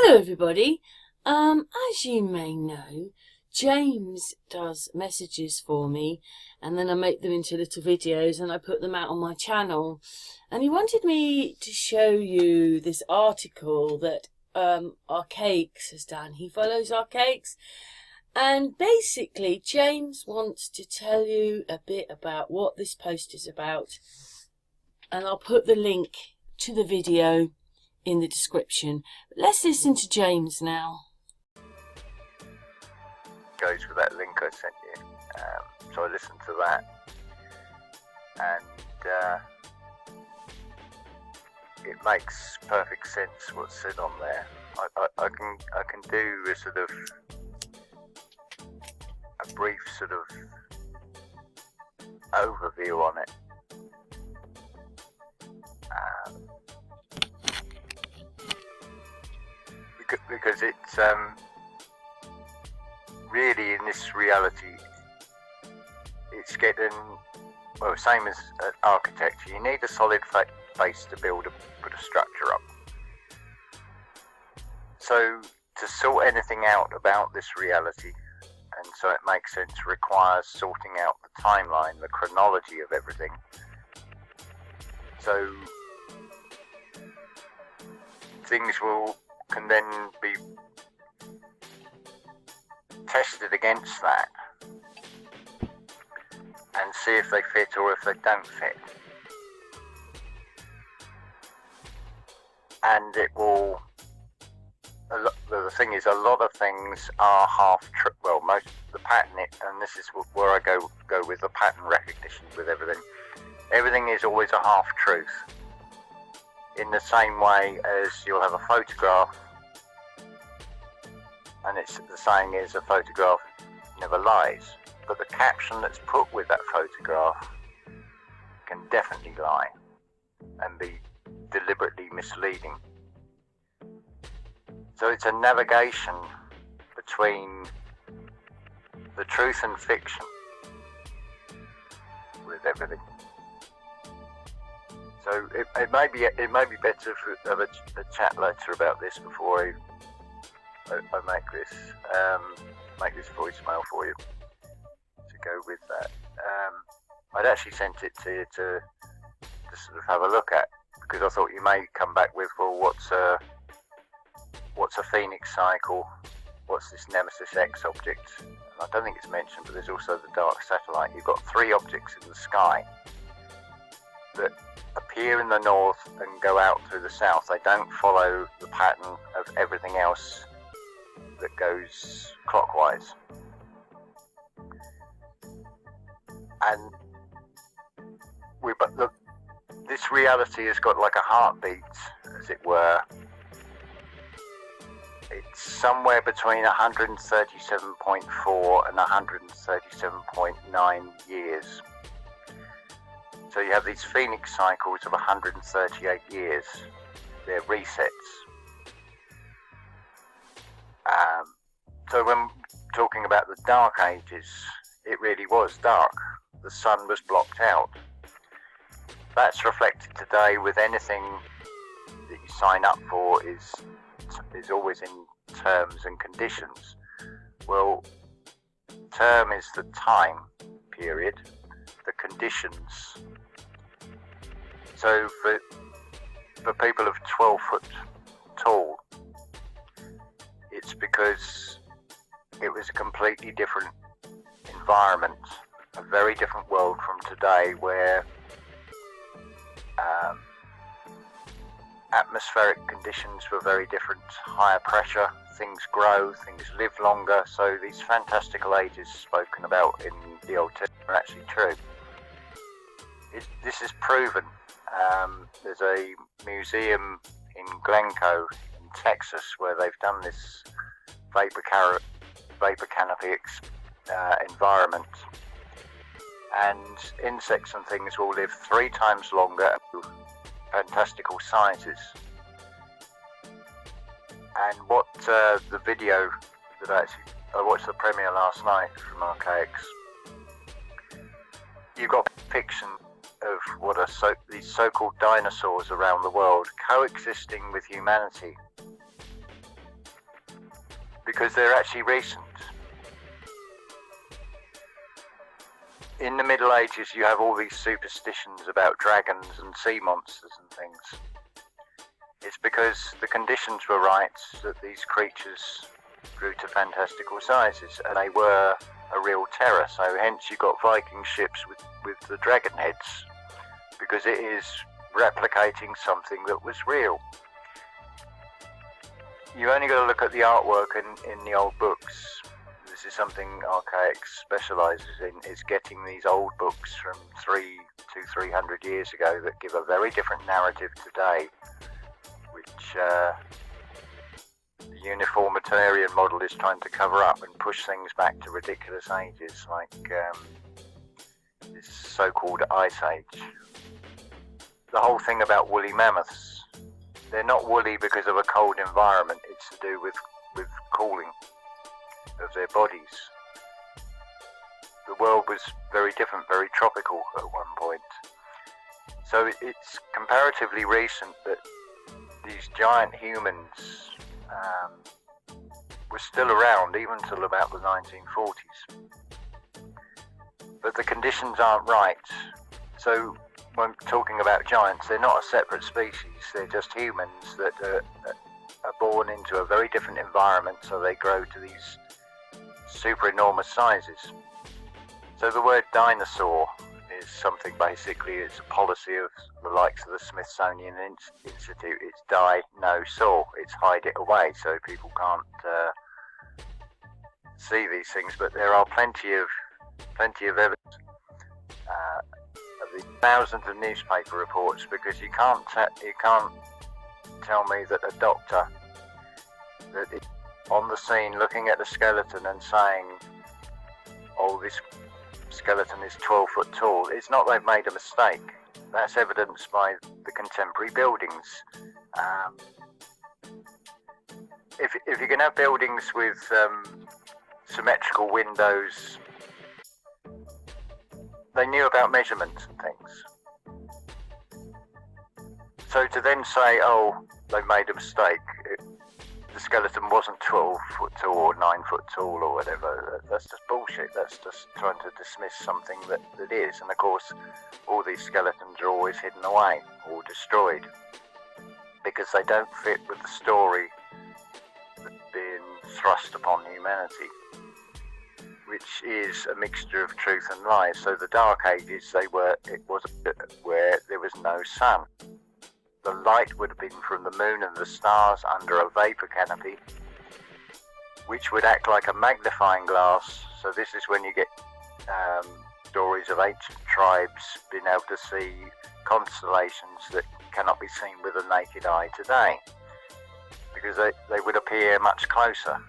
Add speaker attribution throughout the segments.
Speaker 1: Hello everybody. As you may know, James does messages for me and then I make them into little videos and I put them out on my channel. And he wanted me to show you this article that Archaix has done. He follows Archaix. And basically, James wants to tell you a bit about what this post is about. And I'll put the link to the video in the description. But let's listen to James now.
Speaker 2: Goes with that link I sent you. So I listened to that, and it makes perfect sense what's said on there. I can do a sort of a brief sort of overview on it. Because it's really, in this reality, it's getting, well, same as architecture. You need a solid base to put a structure up. So to sort anything out about this reality, and so it makes sense, requires sorting out the timeline, the chronology of everything. So things can then be tested against that and see if they fit or if they don't fit. And it will, the thing is, a lot of things are half true. Well, most of the pattern, and this is where I go with the pattern recognition with everything. Everything is always a half truth. In the same way as you'll have a photograph, and the saying is a photograph never lies, but the caption that's put with that photograph can definitely lie and be deliberately misleading. So it's a navigation between the truth and fiction with everything. So it may be better to have a chat later about this before I make this voicemail for you to go with that. I'd actually sent it to you to sort of have a look at, because I thought you may come back with, well, what's a phoenix cycle? What's this Nemesis X object? And I don't think it's mentioned, but there's also the dark satellite. You've got three objects in the sky that appear in the north and go out through the south. They don't follow the pattern of everything else that goes clockwise. And look, this reality has got like a heartbeat, as it were. It's somewhere between 137.4 and 137.9 years. So you have these phoenix cycles of 138 years. They're resets. So when talking about the dark ages, it really was dark. The sun was blocked out. That's reflected today with anything that you sign up for is always in terms and conditions. Well, term is the time period, the conditions. So for people of 12 foot tall, it's because it was a completely different environment, a very different world from today, where atmospheric conditions were very different, higher pressure, things grow, things live longer. So these fantastical ages spoken about in the Old Testament are actually true. This is proven. There's a museum in Glencoe in Texas where they've done this vapor canopy environment, and insects and things will live 3 times longer, fantastical sizes. And what the video that I watched the premiere last night from Archaix, you've got fiction of what are these so-called dinosaurs around the world coexisting with humanity because they're actually recent. In the Middle Ages, you have all these superstitions about dragons and sea monsters and things. It's because the conditions were right that these creatures grew to fantastical sizes, and they were a real terror. So hence you got Viking ships with the dragon heads, because it is replicating something that was real. You only got to look at the artwork in the old books. This is something Archaix specialises in, is getting these old books from 300 years ago that give a very different narrative today, which the uniformitarian model is trying to cover up and push things back to ridiculous ages, like this so-called Ice Age. The whole thing about woolly mammoths, they're not woolly because of a cold environment, it's to do with cooling of their bodies. The world was very different, very tropical at one point. So it's comparatively recent that these giant humans were still around even until about the 1940s. But the conditions aren't right. So when talking about giants, they're not a separate species, they're just humans that are born into a very different environment, so they grow to these super enormous sizes. So the word dinosaur is something, basically it's a policy of the likes of the Smithsonian Institute. It's die, no saw, it's hide it away so people can't see these things, but there are plenty of evidence of the thousands of newspaper reports, because you can't tell me that a doctor that is on the scene looking at the skeleton and saying, oh, this skeleton is 12 foot tall. It's not they've made a mistake. That's evidenced by the contemporary buildings. If you can have buildings with symmetrical windows, they knew about measurements and things. So to then say, oh, they made a mistake, the skeleton wasn't 12 foot tall or 9 foot tall or whatever, that's just bullshit. That's just trying to dismiss something that is. And of course, all these skeletons are always hidden away or destroyed because they don't fit with the story that's being thrust upon humanity, which is a mixture of truth and lies. So the Dark Ages, it was where there was no sun. The light would have been from the moon and the stars under a vapor canopy, which would act like a magnifying glass. So this is when you get stories of ancient tribes being able to see constellations that cannot be seen with the naked eye today, because they would appear much closer,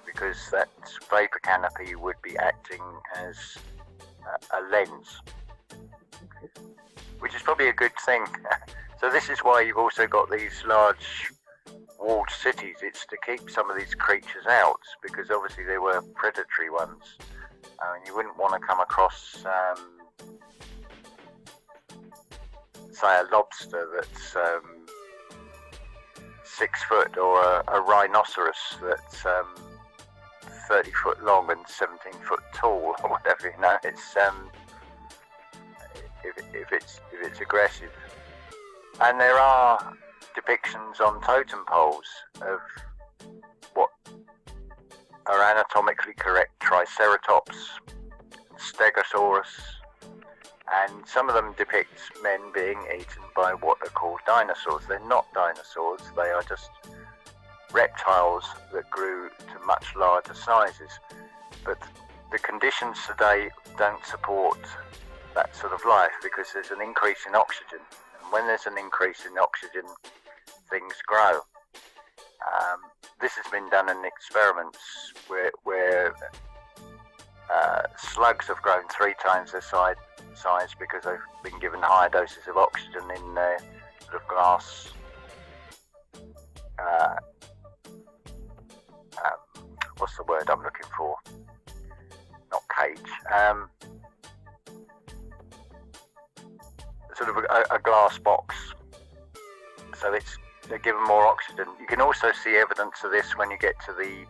Speaker 2: because that vapor canopy would be acting as a lens, which is probably a good thing. So this is why you've also got these large walled cities. It's to keep some of these creatures out, because obviously they were predatory ones. And you wouldn't want to come across, say, a lobster that's 6 foot, or a rhinoceros that's 30 foot long and 17 foot tall, or whatever. You know, it's if it's aggressive. And there are depictions on totem poles of what are anatomically correct Triceratops, Stegosaurus, and some of them depict men being eaten by what are called dinosaurs. They're not dinosaurs, they are just reptiles that grew to much larger sizes. But the conditions today don't support that sort of life, because there's an increase in oxygen. When there's an increase in oxygen, things grow. This has been done in experiments where slugs have grown 3 times their size because they've been given higher doses of oxygen in their sort of glass what's the word I'm looking for? Not cage. Sort of a glass box, so they're given more oxygen. You can also see evidence of this when you get to the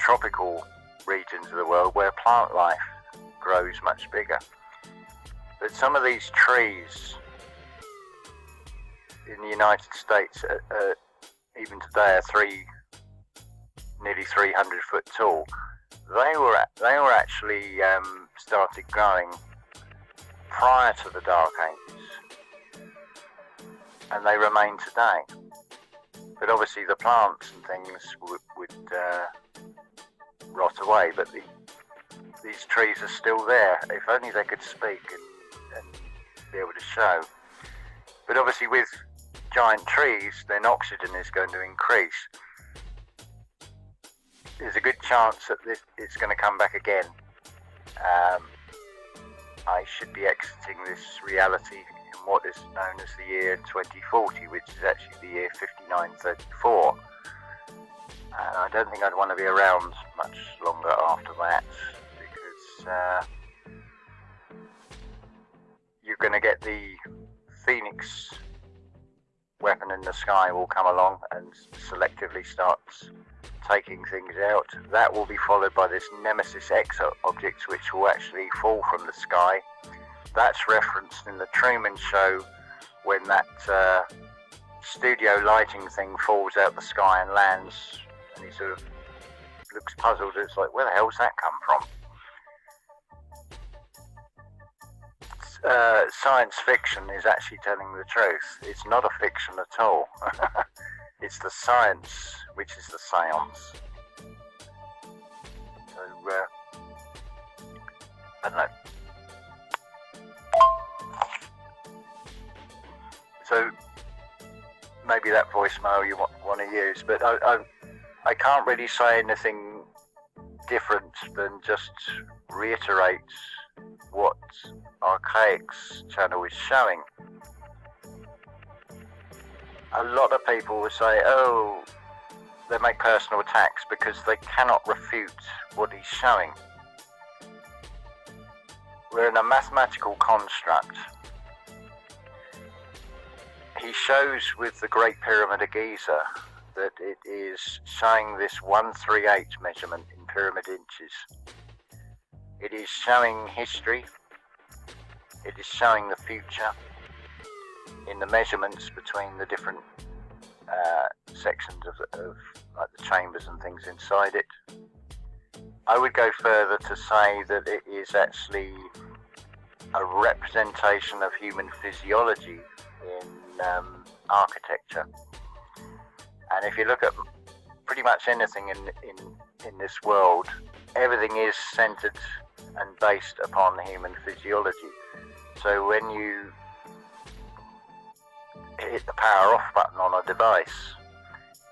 Speaker 2: tropical regions of the world where plant life grows much bigger. But some of these trees in the United States, even today, are nearly 300 foot tall. They were actually started growing prior to the Dark Ages, and they remain today. But obviously the plants and things would rot away, but these trees are still there. If only they could speak and be able to show. But obviously with giant trees, then oxygen is going to increase. There's a good chance that it's going to come back again. I should be exiting this reality in what is known as the year 2040, which is actually the year 5934. And I don't think I'd want to be around much longer after that, because you're going to get the Phoenix weapon in the sky will come along and selectively starts taking things out. That will be followed by this Nemesis X object, which will actually fall from the sky. That's referenced in the Truman Show when that studio lighting thing falls out the sky and lands, and he sort of looks puzzled. It's like, where the hell's that come from? Science fiction is actually telling the truth. It's not a fiction at all. It's the science which is the seance. So, I don't know. So, maybe that voicemail you want to use, but I can't really say anything different than just reiterate what Archaix channel is showing. A lot of people will say, oh, they make personal attacks because they cannot refute what he's showing. We're in a mathematical construct. He shows with the Great Pyramid of Giza that it is showing this 138 measurement in pyramid inches. It is showing history. It is showing the future in the measurements between the different sections of like the chambers and things inside it. I would go further to say that it is actually a representation of human physiology in architecture. And if you look at pretty much anything in this world, everything is centered and based upon human physiology. So when you hit the power off button on a device,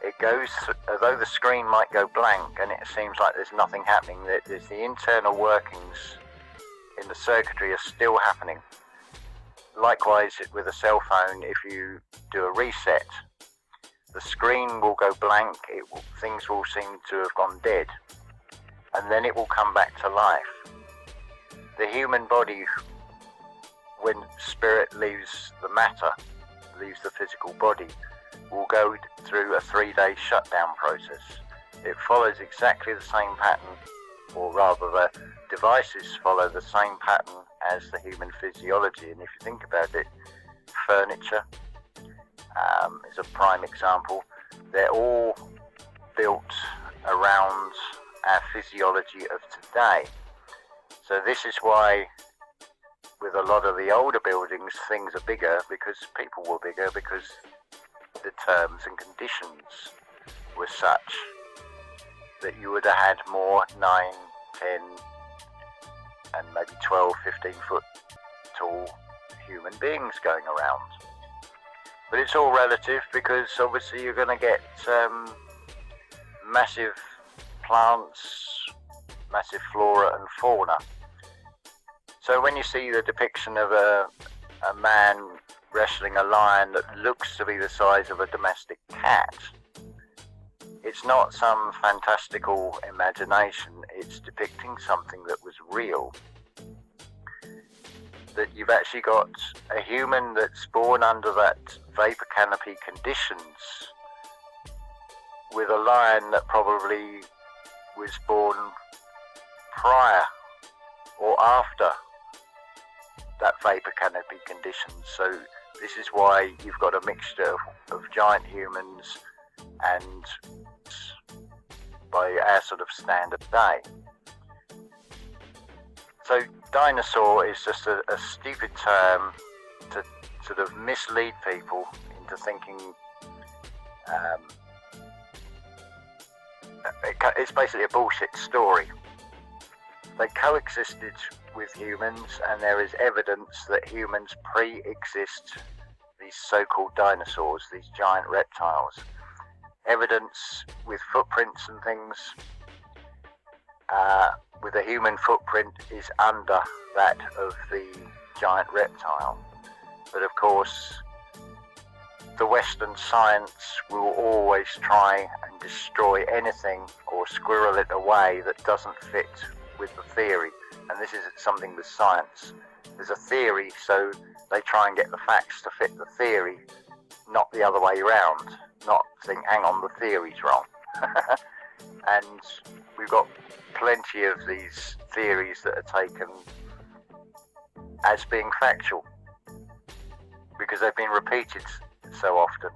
Speaker 2: it goes, although the screen might go blank and it seems like there's nothing happening, there's the internal workings in the circuitry are still happening. Likewise with a cell phone, if you do a reset, the screen will go blank, things will seem to have gone dead, and then it will come back to life. The human body, when spirit leaves the matter, leaves the physical body, will go through a 3-day shutdown process. It follows exactly the same pattern, or rather the devices follow the same pattern as the human physiology. And if you think about it, furniture is a prime example. They're all built around our physiology of today. So this is why with a lot of the older buildings things are bigger, because people were bigger, because the terms and conditions were such that you would have had more 9, 10 and maybe 12, 15 foot tall human beings going around. But it's all relative, because obviously you're going to get massive plants, massive flora and fauna. So when you see the depiction of a man wrestling a lion that looks to be the size of a domestic cat, it's not some fantastical imagination, it's depicting something that was real. That you've actually got a human that's born under that vapor canopy conditions with a lion that probably was born prior or after that vapor canopy condition. So this is why you've got a mixture of giant humans and by our sort of standard day. So dinosaur is just a stupid term to sort of mislead people into thinking it's basically a bullshit story. They coexisted with humans, and there is evidence that humans pre-exist these so-called dinosaurs, these giant reptiles. Evidence with footprints and things with a human footprint is under that of the giant reptile. But of course, the Western science will always try and destroy anything or squirrel it away that doesn't fit with the theory. And this is something with science. There's a theory, so they try and get the facts to fit the theory, not the other way around. Not think, hang on, the theory's wrong. And we've got plenty of these theories that are taken as being factual because they've been repeated so often.